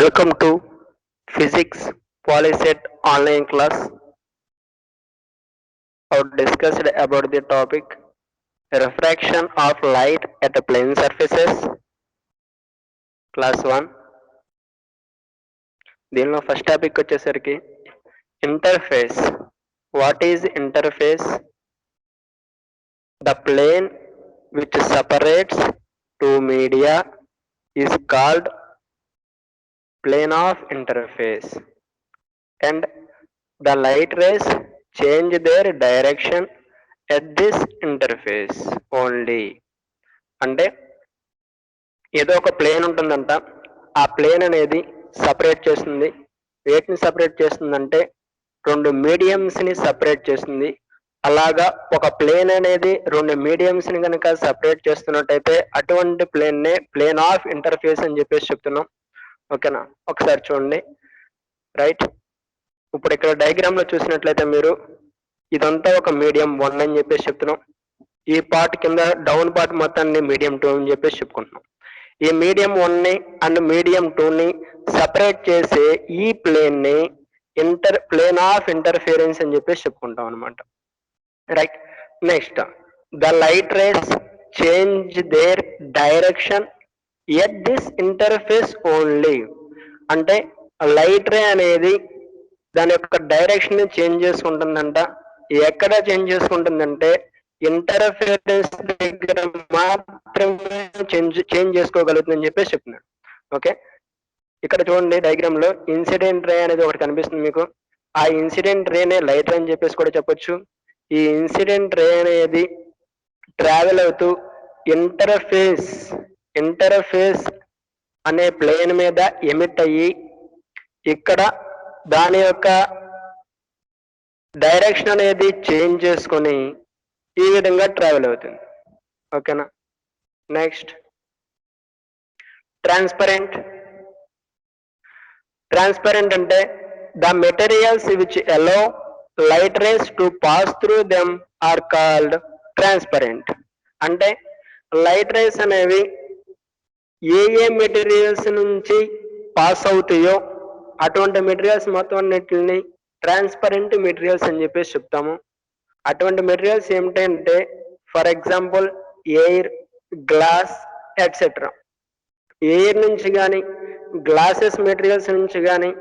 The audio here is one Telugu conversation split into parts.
Welcome to Physics Polyset online class. I discussed about the topic refraction of light at plane surfaces. Class 1. దీనిలో ఫస్ట్ టాపిక్ వచ్చేసరికి interface. What is interface? The plane which separates two media is called plane of interface, and the light rays change their direction at this interface only. అంటే ఏదో ఒక ప్లేన్ ఉంటుందంట, ఆ ప్లేన్ అనేది సపరేట్ చేస్తుంది. వేటిని సపరేట్ చేస్తుందంటే రెండు మీడియంస్ని సపరేట్ చేస్తుంది. అలాగా ఒక ప్లేన్ అనేది రెండు మీడియంస్ని కనుక సపరేట్ చేస్తున్నట్టయితే అటువంటి ప్లేన్నే ప్లేన్ ఆఫ్ ఇంటర్ఫేస్ అని చెప్పేసి చెప్తున్నాం. ఓకేనా? ఒకసారి చూడండి. రైట్, ఇప్పుడు ఇక్కడ డయాగ్రామ్ లో చూసినట్లయితే మీరు ఇదంతా ఒక మీడియం 1 అని చెప్పేసి చెప్తున్నాం. ఈ పార్ట్ కింద డౌన్ పార్ట్ మొత్తాన్ని మీడియం 2 అని చెప్పేసి చెప్పుకుంటున్నాం. ఈ మీడియం 1ని అండ్ మీడియం 2ని సపరేట్ చేసే ఈ ప్లేన్ ని ప్లేన్ ఆఫ్ ఇంటర్ఫియరెన్స్ అని చెప్పేసి చెప్పుకుంటాం అనమాట. Right, next the light race change their direction at this interface only. అంటే లైట్ రే అనేది దాని యొక్క డైరెక్షన్ ని చేంజ్ చేసుకుంటుందంట. ఎక్కడ చేంజ్ చేసుకుంటుందంటే ఇంటర్ఫేరెన్స్ దగ్గర మాత్రమే చేంజ్ చేసుకోగలుగుతుందని చెప్పేసి చెప్తున్నాడు. ఓకే, ఇక్కడ చూడండి డయాగ్రామ్ లో ఇన్సిడెంట్ రే అనేది ఒకటి కనిపిస్తుంది మీకు. ఆ ఇన్సిడెంట్ రేనే లైట్ రే అని చెప్పేసి కూడా చెప్పొచ్చు. ఈ ఇన్సిడెంట్ రే అనేది ట్రావెల్ అవుతూ ఇంటర్ఫేస్ అనే ప్లేన్ మీద ఎమిట్ అయ్యి ఇక్కడ దాని యొక్క డైరెక్షన్ అనేది చేంజ్ చేసుకొని ఈ విధంగా ట్రావెల్ అవుతుంది. ఓకేనా? నెక్స్ట్ ట్రాన్స్పరెంట్ అంటే the materials which allow light rays to pass through them are called transparent. అంటే లైట్ రేస్ అనేవి ఏ మెటీరియల్స్ నుంచి పాస్ అవుతాయో అటువంటి మెటీరియల్స్ మొత్తం అన్నిటిని ట్రాన్స్పరెంట్ మెటీరియల్స్ అని చెప్పేసి చెప్తాము. అటువంటి మెటీరియల్స్ ఏమిటంటే for example air, glass etcetera. Air నుంచి కానీ గ్లాసెస్ మెటీరియల్స్ నుంచి కానీ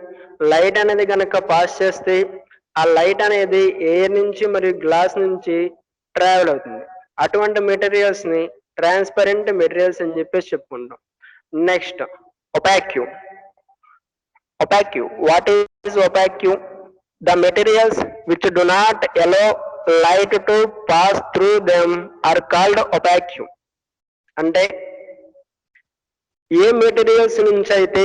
లైట్ అనేది కనుక పాస్ చేస్తే ఆ లైట్ అనేది ఎయిర్ నుంచి మరియు గ్లాస్ నుంచి ట్రావెల్ అవుతుంది. అటువంటి మెటీరియల్స్ ని ట్రాన్స్పరెంట్ మెటీరియల్స్ అని చెప్పేసి చెప్పుకుంటాం. Next opaque. What is opaque? The materials which do not allow light to pass through them are called opaque. అంటే ఏ మెటీరియల్స్ నుంచి అయితే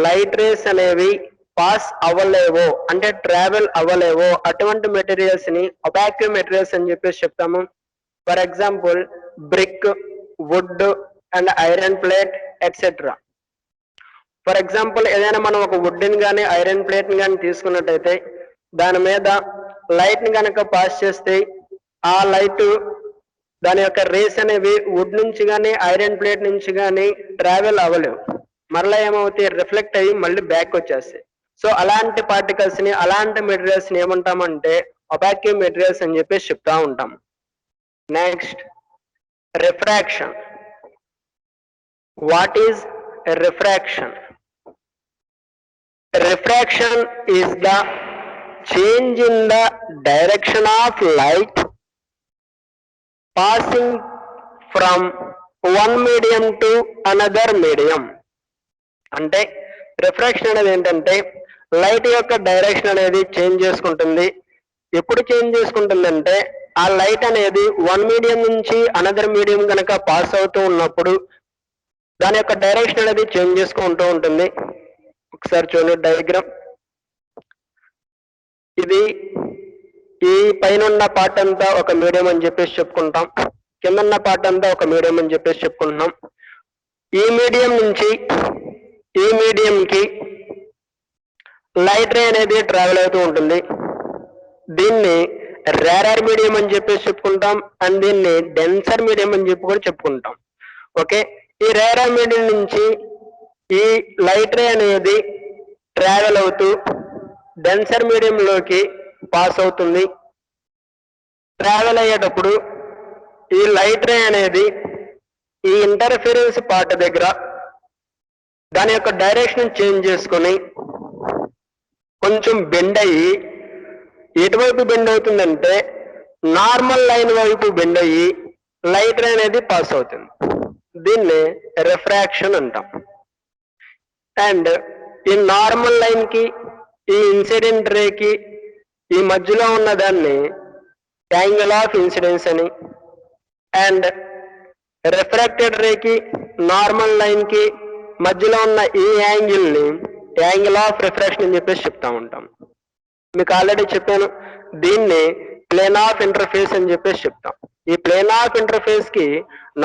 లైట్ రేస్ అనేవి పాస్ అవ్వలేవో అంటే ట్రావెల్ అవ్వలేవో అటువంటి మెటీరియల్స్ ని ఒపాక్యూ మెటీరియల్స్ అని చెప్పేసి చెప్తాము. For example brick, wood and iron plate etcetera. For example ఏదైనా మనం ఒక వుడ్ని కానీ ఐరన్ ప్లేట్ ని కానీ తీసుకున్నట్టయితే దాని మీద లైట్ ని కనుక పాస్ చేస్తే ఆ లైట్ దాని యొక్క రేస్ అనేవి వుడ్ నుంచి కానీ ఐరన్ ప్లేట్ నుంచి కానీ ట్రావెల్ అవ్వలేవు. మరలా ఏమవుతాయి? రిఫ్లెక్ట్ అయ్యి మళ్ళీ బ్యాక్ వచ్చేస్తాయి. సో అలాంటి పార్టికల్స్ ని అలాంటి మెటీరియల్స్ ని ఏమంటామంటే ఒపాక్యూ మెటీరియల్స్ అని చెప్పేసి చెప్తా ఉంటాం. Next refraction. What is refraction? Refraction is the change in the direction of light passing from one medium to another medium. అంటే రిఫ్రాక్షన్ అనేది ఏంటంటే లైట్ యొక్క డైరెక్షన్ అనేది చేంజ్ చేసుకుంటుంది. ఎప్పుడు చేంజ్ చేసుకుంటుందంటే ఆ లైట్ అనేది వన్ మీడియం నుంచి అనదర్ మీడియం కనుక పాస్ అవుతూ ఉన్నప్పుడు దాని యొక్క డైరెక్షన్ అనేది చేంజ్ చేసుకుంటూ ఉంటుంది. ఒకసారి చూడండి డయాగ్రామ్. ఇది ఈ పైన ఉన్న పార్ట్ అంతా ఒక మీడియం అని చెప్పేసి చెప్పుకుంటాం, కింద ఉన్న పార్ట్ అంతా ఒక మీడియం అని చెప్పేసి చెప్పుకుంటున్నాం. ఈ మీడియం నుంచి ఈ మీడియంకి లైట్ రే అనేది ట్రావెల్ అవుతూ ఉంటుంది. దీన్ని రేరర్ మీడియం అని చెప్పేసి చెప్పుకుంటాం అండ్ దీన్ని డెన్సర్ మీడియం అని చెప్పి కూడా చెప్పుకుంటాం. ఓకే, ఈ రేరర్ మీడియం నుంచి ఈ లైట్ రే అనేది ట్రావెల్ అవుతూ డెన్సర్ మీడియంలోకి పాస్ అవుతుంది. ట్రావెల్ అయ్యేటప్పుడు ఈ లైట్ రే అనేది ఈ ఇంటర్ఫిరెన్స్ పార్ట్ దగ్గర దాని యొక్క డైరెక్షన్ చేంజ్ చేసుకొని కొంచెం బెండ్ అయ్యి ఎటువైపు బెండ్ అవుతుందంటే నార్మల్ లైన్ వైపు బెండ్ అయ్యి లైట్ రే అనేది పాస్ అవుతుంది. దీన్ని రిఫ్రాక్షన్ అంటాం. అండ్ ఈ నార్మల్ లైన్ కి ఈ ఇన్సిడెంట్ రేకి ఈ మధ్యలో ఉన్న దాన్ని యాంగిల్ ఆఫ్ ఇన్సిడెన్స్ అని, and refracted Reiki normal line కి మధ్యలో ఉన్న ఈ యాంగిల్ ని యాంగిల్ ఆఫ్ రిఫ్రాక్షన్ అని చెప్పేసి చెప్తా ఉంటాం. మీకు ఆల్రెడీ చెప్పాను, దీన్ని ప్లేన్ ఆఫ్ ఇంటర్ఫేస్ అని చెప్పేసి చెప్తాం. ఈ ప్లేన్ ఆఫ్ ఇంటర్ఫేస్ కి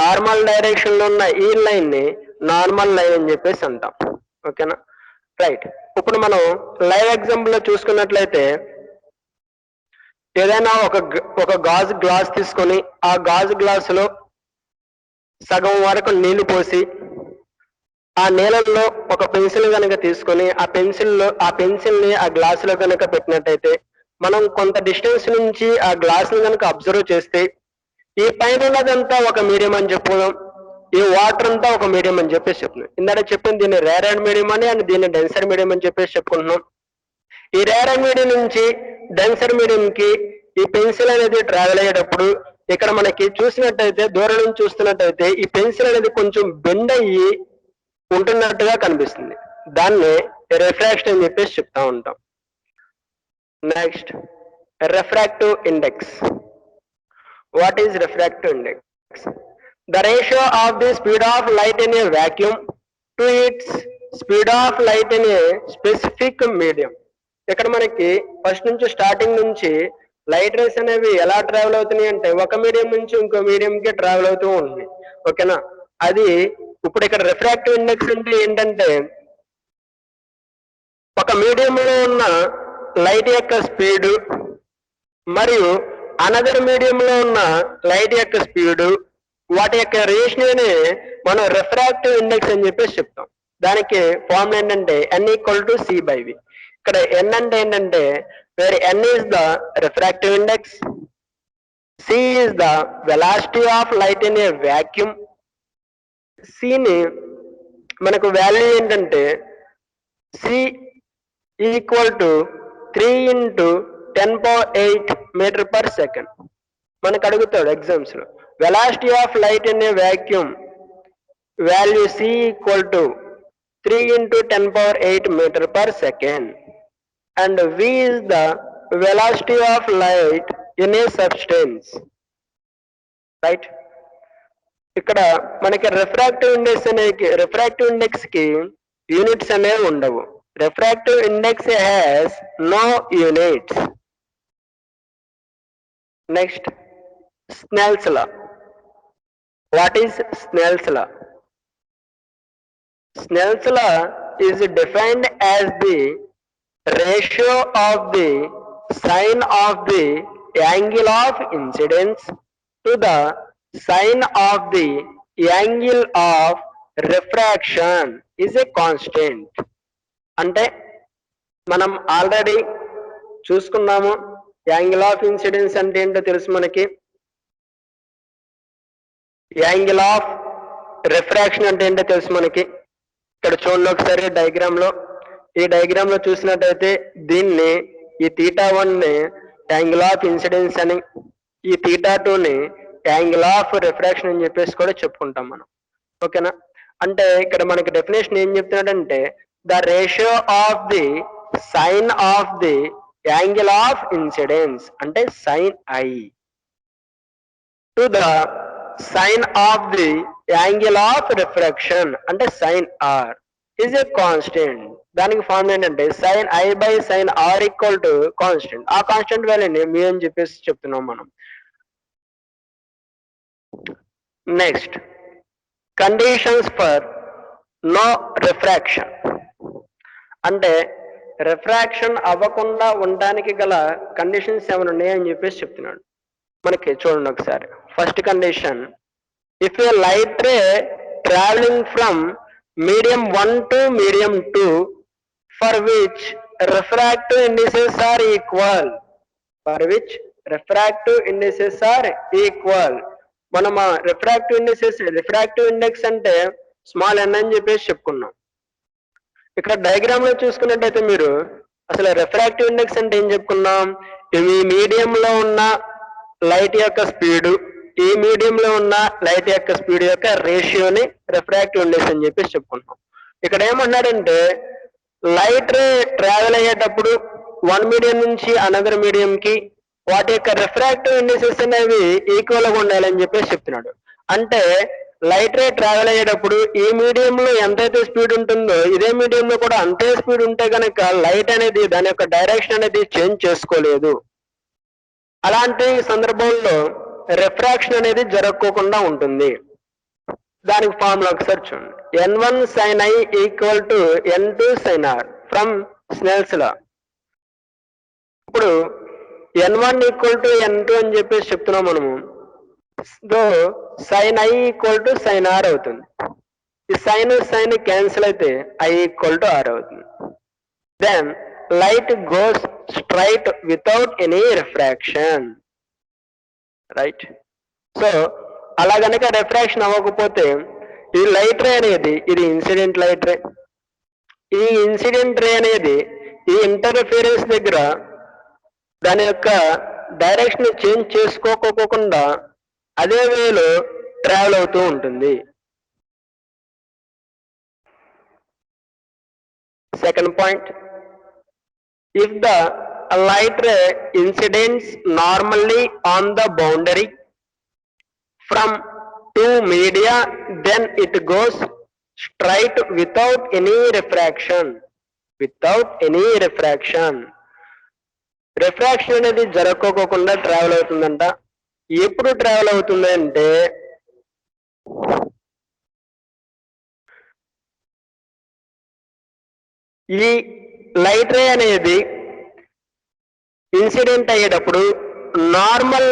నార్మల్ డైరెక్షన్ లో ఉన్న ఈ లైన్ ని నార్మల్ లైన్ అని చెప్పేసి అంటాం. ఓకేనా, రైట్. ఇప్పుడు మనం లైవ్ ఎగ్జాంపుల్ లో చూసుకున్నట్లయితే ఏదైనా ఒక గాజు గ్లాస్ తీసుకొని ఆ గాజు గ్లాసులో సగం వరకు నీళ్లు పోసి ఆ నీళ్ళల్లో ఒక పెన్సిల్ కనుక తీసుకొని ఆ పెన్సిల్ ని ఆ గ్లాస్ లో కనుక పెట్టినట్టయితే మనం కొంత డిస్టెన్స్ నుంచి ఆ గ్లాస్ ని కనుక అబ్జర్వ్ చేస్తే ఈ పైన ఉన్నదంతా ఒక మీడియం అని చెప్పుదాం, ఈ వాటర్ అంతా ఒక మీడియం అని చెప్పేసి చెప్తున్నాం. ఇందాక చెప్పింది దీన్ని రేర్ మీడియం అని అండ్ దీన్ని డెన్సర్ మీడియం అని చెప్పేసి చెప్పుకుంటున్నాం. ఈ రేర్ మీడియం నుంచి డెన్సర్ మీడియం కి ఈ పెన్సిల్ అనేది ట్రావెల్ అయ్యేటప్పుడు ఇక్కడ మనకి చూసినట్టయితే దూరం నుంచి చూస్తున్నట్టయితే ఈ పెన్సిల్ అనేది కొంచెం బెండ్ అయ్యి ఉంటున్నట్టుగా కనిపిస్తుంది. దాన్ని రిఫ్రాక్షన్ అని చెప్పేసి చెప్తా ఉంటాం. Next, refractive index. What is refractive index? The ratio of the speed of light in a vacuum to its speed of light in a specific medium. ఇక్కడ మనకి ఫస్ట్ నుంచి స్టార్టింగ్ నుంచి లైట్ రేస్ అనేవి ఎలా ట్రావెల్ అవుతున్నాయి అంటే ఒక మీడియం నుంచి ఇంకో మీడియం కి ట్రావెల్ అవుతూ ఉంటుంది. ఓకేనా, అది ఇప్పుడు ఇక్కడ రిఫ్రాక్టివ్ ఇండెక్స్ అంటే ఏంటంటే ఒక మీడియంలో ఉన్న లైట్ యొక్క స్పీడ్ మరియు అనదర్ మీడియంలో ఉన్న లైట్ యొక్క స్పీడ్ వాటి యొక్క రేషియోని మనం రిఫ్రాక్టివ్ ఇండెక్స్ అని చెప్పేసి చెప్తాం. దానికి ఫార్ములా ఏంటంటే n=c/v. ఇక్కడ n అంటే ఏంటంటే where n is the refractive index, c is the velocity of light in a vacuum. c ని మనకు వాల్యూ ఏంటంటే c = 3 × 10⁸ మీటర్ పర్ సెకండ్. మనకు అడుగుతాడు ఎగ్జామ్స్ లో velocity of light in a vacuum value c = 3 × 10⁸ meter per second and v is the velocity of light in a substance, right? ఇక్కడ మనకి రిఫ్రాక్టివ్ ఇండెక్స్ కి యూనిట్స్ అనేవి ఉండవు. Refractive index has no units. Next, Snell's law. What is Snell's law? Snell's law is defined as the ratio of the sine of the angle of incidence to the sine of the angle of refraction is a constant. అంటే మనం ఆల్రెడీ చూసుకున్నాము యాంగిల్ ఆఫ్ ఇన్సిడెన్స్ అంటే ఏంటో తెలుసు మనకి, యాంగిల్ ఆఫ్ రిఫ్రాక్షన్ అంటే ఏంటో తెలుసు మనకి. ఇక్కడ చూడండి ఒకసారి ఈ డయాగ్రామ్ లో చూసినట్టయితే దీన్ని ఈ θ1 ని యాంగిల్ ఆఫ్ ఇన్సిడెన్స్ అని, ఈ θ2 ని యాంగిల్ ఆఫ్ రిఫ్రాక్షన్ అని చెప్పేసి కూడా చెప్పుకుంటాం మనం. ఓకేనా, అంటే ఇక్కడ మనకి డెఫినేషన్ ఏం చెప్తున్నాడంటే the ratio of the sine of the angle of incidence అంటే sine i to the sine of the angle of refraction అంటే sine r is a constant. దానికి ఫార్ములా ఏంటంటే sine i by sine r = constant. ఆ కాన్స్టెంట్ వాల్యూని మీ అని చెప్పేసి చెప్తున్నాం మనం. Next, conditions for no refraction. అంటే రిఫ్రాక్షన్ అవ్వకుండా ఉండడానికి గల కండిషన్స్ ఏమైనా ఉన్నాయని చెప్పేసి చెప్తున్నాడు. మనకి చూడండి ఒకసారి. First condition, if A light ray travelling from medium 1 to medium 2 for which refractive indices are equal. For which refractive indices are equal. మనం రిఫ్రాక్టివ్ ఇండిసెస్ రిఫ్రాక్టివ్ ఇండెక్స్ అంటే స్మాల్ ఎన్ అని చెప్పేసి చెప్పుకున్నాం. ఇక్కడ డయాగ్రామ్ లో చూసుకున్నట్టయితే మీరు అసలు రిఫ్రాక్టివ్ ఇండెక్స్ అంటే ఏం చెప్పుకున్నాం, ఈ మీడియంలో ఉన్న లైట్ యొక్క స్పీడు, ఈ మీడియంలో ఉన్న లైట్ యొక్క స్పీడ్ యొక్క రేషియోని రిఫ్రాక్టివ్ ఇండెక్స్ అని చెప్పేసి చెప్పుకున్నాం. ఇక్కడ ఏమన్నాడంటే లైట్ రే ట్రావెల్ అయ్యేటప్పుడు వన్ మీడియం నుంచి అనదర్ మీడియం కి వాటి యొక్క రిఫ్రాక్టివ్ ఇండిసెస్ అనేవి ఈక్వల్ గా ఉండాలని చెప్పేసి చెప్తున్నాడు. అంటే లైట్ రే ట్రావెల్ అయ్యేటప్పుడు ఈ మీడియంలో ఎంతైతే స్పీడ్ ఉంటుందో ఇదే మీడియంలో కూడా అంతే స్పీడ్ ఉంటే కనుక లైట్ అనేది దాని యొక్క డైరెక్షన్ అనేది చేంజ్ చేసుకోలేదు. అలాంటి సందర్భంలో రిఫ్రాక్షన్ అనేది జరగకోకుండా ఉంటుంది. దానికి ఫార్ములా ఒకసారి చూడండి. n1 sin i equal to n2 sin r from Snell's law. ఇప్పుడు n1 ఈక్వల్ టు n2 అని చెప్పేసి చెప్తున్నాం మనము. So sin i equal to sin r అవుతుంది. ఈ సైన్ క్యాన్సిల్ అయితే i ఈక్వల్ టు r అవుతుంది. Then light goes straight without any refraction, right. So అలా కనుక రిఫ్రాక్షన్ అవ్వకపోతే ఈ లైట్ రే అనేది ఇది ఇన్సిడెంట్ లైట్ రే. ఈ ఇన్సిడెంట్ రే అనేది ఈ ఇంటర్ఫిరెన్స్ దగ్గర దాని యొక్క డైరెక్షన్ చేంజ్ చేసుకోకోకుండా అదే వేలో ట్రావెల్ అవుతూ ఉంటుంది. Second point, if the light ray incidents normally on the boundary from two media, then it goes straight without any refraction. Without any refraction. Refraction అనేది జరగకోకుండా ట్రావెల్ అవుతుందంట. ఎప్పుడు ట్రావెల్ అవుతుంది అంటే ఈ లైట్ రే అనేది ఇన్సిడెంట్ అయ్యేటప్పుడు నార్మల్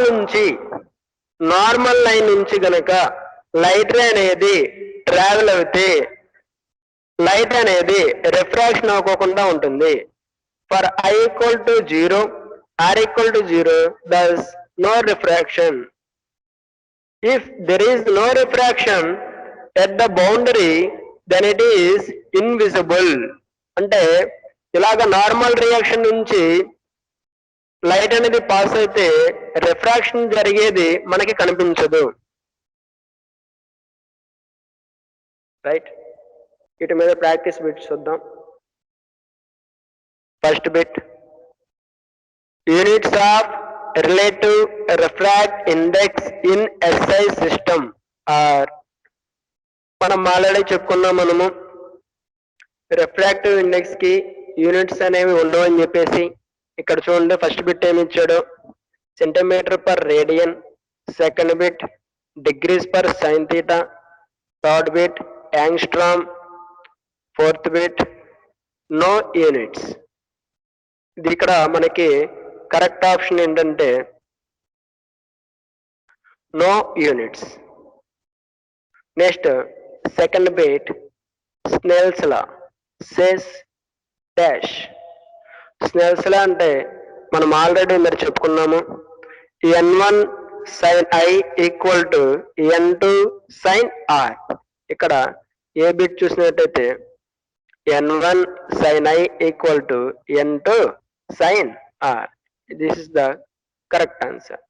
లైన్ నుంచి గనక లైట్ రే అనేది ట్రావెల్ అవుతే లైట్ అనేది రిఫ్రాక్షన్ అవ్వకుండా ఉంటుంది. For i equal to 0, r equal to 0, thus no refraction. If there is no refraction at the boundary then it is invisible. అంటే ఇలాగ నార్మల్ రియాక్షన్ నుంచి లైట్ అనేది పాస్ అయితే రిఫ్రాక్షన్ జరిగేది మనకి కనిపించదు, రైట్. వీటి మీద ప్రాక్టీస్ బిట్స్ చూద్దాం. First bit, units of relative refract index ఇన్ SI సిస్టమ్ ఆర్. మనం ఆల్రెడీ చెప్పుకున్నాం మనము రిఫ్రాక్టివ్ ఇండెక్స్ కి యూనిట్స్ అనేవి ఉండవు అని చెప్పేసి. ఇక్కడ చూడండి ఫస్ట్ బిట్ ఏమి ఇచ్చాడు, centimetre per radian. Second bit degrees per sine theta. Third bit angstrom. Fourth bit no units. ఇది ఇక్కడ మనకి కరెక్ట్ ఆప్షన్ ఏంటంటే no units. Next second bit Snell's law says dash. Snell's law అంటే మనం ఆల్రెడీ మీరు చెప్పుకున్నాము n1 sin i equal to n2 sin r. ఇక్కడ ఏ బిట్ చూసినట్టయితే n1 sin i equal to n2 sin r. This is the correct answer.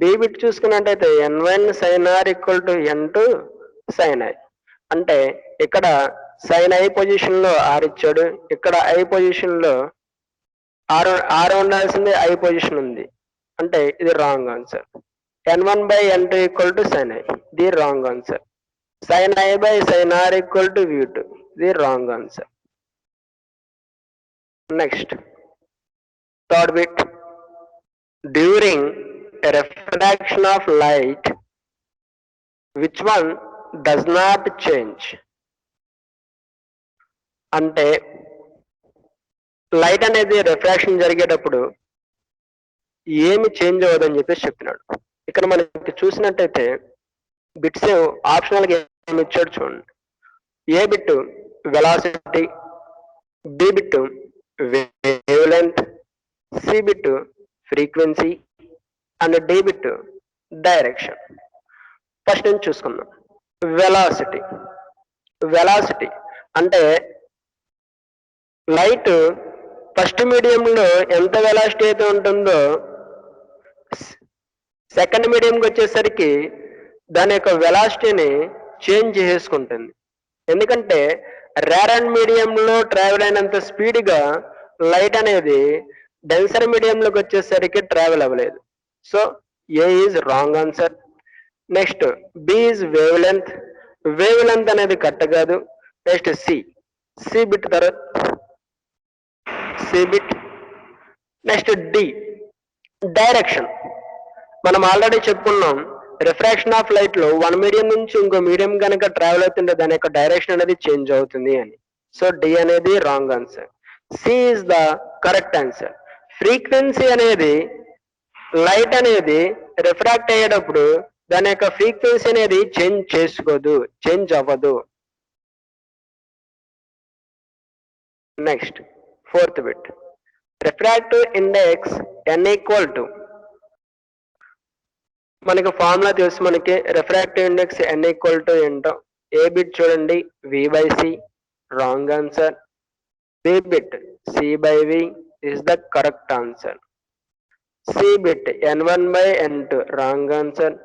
B bit చూసుకున్నట్టయితే n1 sin r equal to n2 sin i. అంటే ఇక్కడ sin i పొజిషన్ లో r ఇచ్చాడు, ఇక్కడ i పొజిషన్ లో r ఉండాల్సింది i పొజిషన్ ఉంది, అంటే ఇది wrong answer. n1 by n2 equal to sin i, ఇది wrong answer. sin i by sin r equal to v2, ఇది wrong answer. Next third bit, during refraction of light which one does not change. అంటే లైట్ అనేది రిఫ్రాక్షన్ జరిగేటప్పుడు ఏమి చేంజ్ అవ్వదని చెప్పేసి చెప్తున్నాడు. ఇక్కడ మనకి చూసినట్టయితే బిట్స్ ఆప్షనల్ గా ఏమి ఇచ్చాడు చూడండి. A bit velocity, B bit wavelength, C bit frequency and D bit direction. First నుంచి చూసుకుందాం. వెలాసిటీ వెలాసిటీ అంటే లైట్ ఫస్ట్ మీడియంలో ఎంత వెలాసిటీ అయితే ఉంటుందో సెకండ్ మీడియంకి వచ్చేసరికి దాని యొక్క వెలాసిటీని చేంజ్ చేసుకుంటుంది. ఎందుకంటే రేర్ అండ్ మీడియంలో ట్రావెల్ అయినంత స్పీడ్గా లైట్ అనేది డెన్సర్ మీడియంలోకి వచ్చేసరికి ట్రావెల్ అవ్వలేదు. So A is wrong answer. Next B is wavelength. Wavelength అనేది కరెక్ట్ కాదు. నెక్స్ట్ సి బిట్ తర్వాత C bit. Next D direction. మనం ఆల్రెడీ చెప్పుకున్నాం రిఫ్రాక్షన్ ఆఫ్ లైట్ లో వన్ మీడియం నుంచి ఇంకో మీడియం కనుక ట్రావెల్ అవుతుంటే దాని యొక్క డైరెక్షన్ అనేది చేంజ్ అవుతుంది అని. సో డి అనేది wrong answer. C is the correct answer. Frequency అనేది లైట్ అనేది రిఫ్రాక్ట్ అయ్యేటప్పుడు దాని యొక్క ఫ్రీక్వెన్సీ అనేది చేంజ్ అవ్వదు. Next fourth bit refractive index n equal to, మనకి ఫార్ములా తెలుసు, మనకి refractive index n equal to ఏంటో. ఏ బిట్ చూడండి v/c, wrong answer. B bit c/v is the correct answer. C bit n1/n2 wrong answer.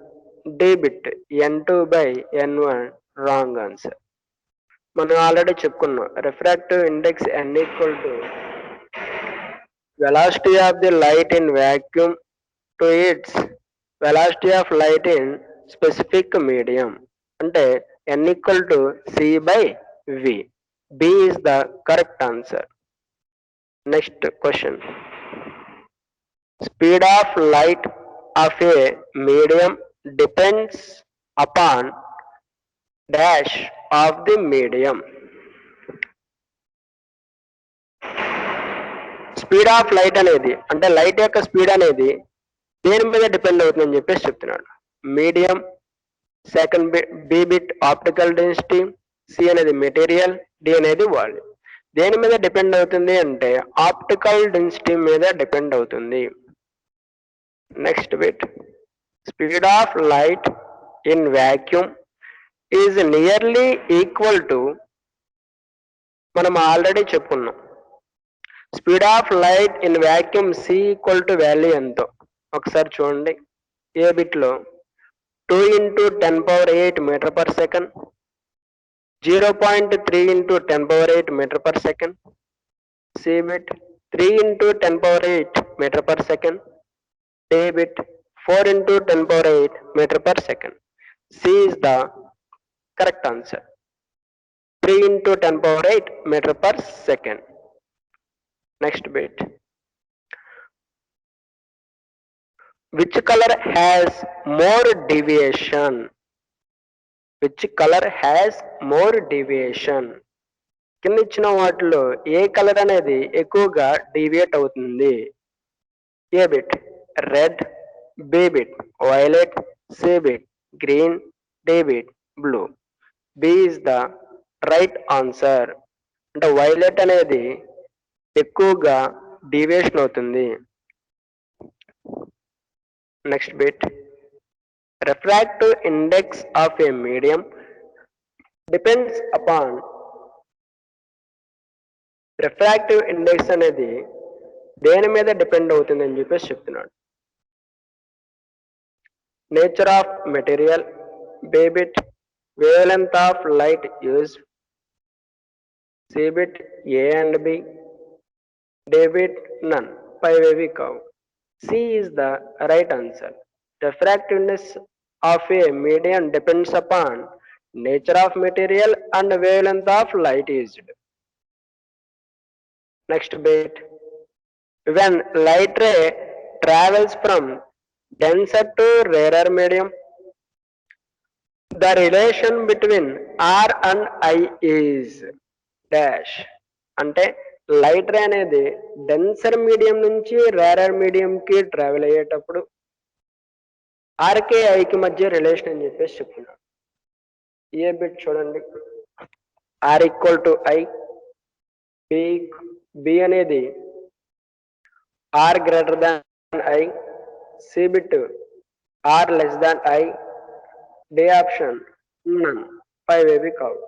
D bit n2/n1 wrong answer. మనం ఆల్రెడీ చెప్పుకున్నాం refractive index n equal to velocity of the light in vacuum to its velocity of light in specific medium. అంటే n equal to c/v. B is the correct answer. Next question. Speed of light of a medium depends upon dash of the medium. Speed of light అనేది అంటే లైట్ యొక్క స్పీడ్ అనేది దేని మీద డిపెండ్ అవుతుందని చెప్పేసి చెప్తున్నాడు. Medium, second B bit optical density, C అనేది మెటీరియల్, డి అనేది వాల్యూమ్. దేని మీద డిపెండ్ అవుతుంది అంటే ఆప్టికల్ డెన్సిటీ మీద డిపెండ్ అవుతుంది. Next bit speed of light in vacuum is nearly equal to, మనం ఆల్రెడీ చెప్పుకున్నాం speed of light in vacuum C equal to value ఎంతో ఒకసారి చూడండి. ఏ బిట్లో 2 × 10⁸ metre per second, 0.3 × 10⁸ metre per second. C bit 3 × 10⁸ metre per second. D bit 4 × 10⁸ metre per second. C is the correct answer. 3 × 10⁸ metre per second. Next bit which color has more deviation? Which color has more deviation? కింద ఇచ్చిన వాటిలో ఏ కలర్ అనేది ఎక్కువగా డీవియేట్ అవుతుంది? A bit red, B bit violet, C bit green, D bit blue. B is the right answer. అంటే వైలెట్ అనేది ఎక్కువగా డీవియేషన్ అవుతుంది. Next bit refractive index of a medium depends upon, refractive index అనేది దేని మీద డిపెండ్ అవుతుంది అని చెప్పేసి చెప్తున్నాడు. Nature of material, B bit wavelength of light use, C bit A and B, D bit none, పైవేవి కావు. C is the right answer. Refractiveness of a medium depends upon nature of material and wavelength of light used. Next bit, when light ray travels from denser to rarer medium, the relation between R and I is dash. అంటే లైట్ రే అనేది డెన్సర్ మీడియం నుంచి రేరర్ మీడియం కి ట్రావెల్ అయ్యేటప్పుడు ఆర్కే ఐకి మధ్య రిలేషన్ అని చెప్పేసి చెప్తున్నాడు. ఏ బిట్ చూడండి. R equal to i, B అనేది r greater than i, C bit r less than i, D option none, 5 ఏవి కావు.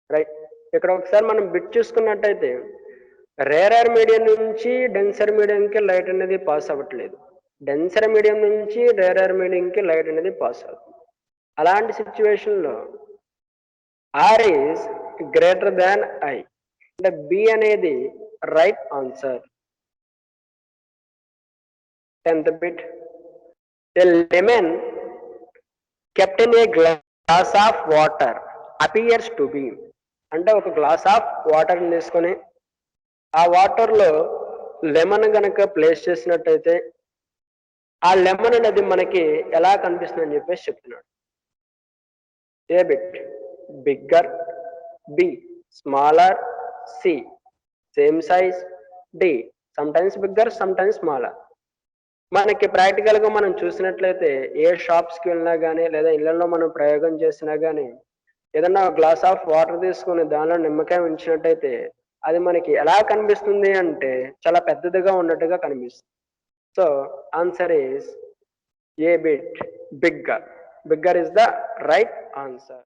రైట్. ఇక్కడ ఒకసారి మనం బిట్ చూసుకున్నట్టయితే రేరర్ మీడియం నుంచి డెన్సర్ మీడియంకి లైట్ అనేది పాస్ అవ్వట్లేదు, డెన్సర్ మీడియం నుంచి రేరర్ మీడియంకి లైట్ అనేది పాస్ అవుతుంది. అలాంటి సిచ్యువేషన్లో R is greater than I, అంటే బి అనేది right answer. 10th bit, a lemon kept in a glass of water appears to be, అంటే ఒక గ్లాస్ ఆఫ్ వాటర్ తీసుకొని ఆ వాటర్ లో లెమన్ గనక ప్లేస్ చేసినట్టయితే ఆ లెమన్ అనేది మనకి ఎలా కనిపిస్తుంది అని చెప్పేసి చెప్తున్నాడు. A bit bigger, B smaller, C same size, D some times bigger some times smaller. మనకి ప్రాక్టికల్ గా మనం చూసినట్లయితే ఏ షాప్స్ కి వెళ్ళినా కానీ లేదా ఇళ్లలో మనం ప్రయోగం చేసినా కానీ ఏదన్నా గ్లాస్ ఆఫ్ వాటర్ తీసుకుని దానిలో నిమ్మకాయ ఉంచినట్టయితే అది మనకి ఎలా కనిపిస్తుంది అంటే చాలా పెద్దదిగా ఉన్నట్టుగా కనిపిస్తుంది. So answer is a bit bigger. Bigger is the right answer.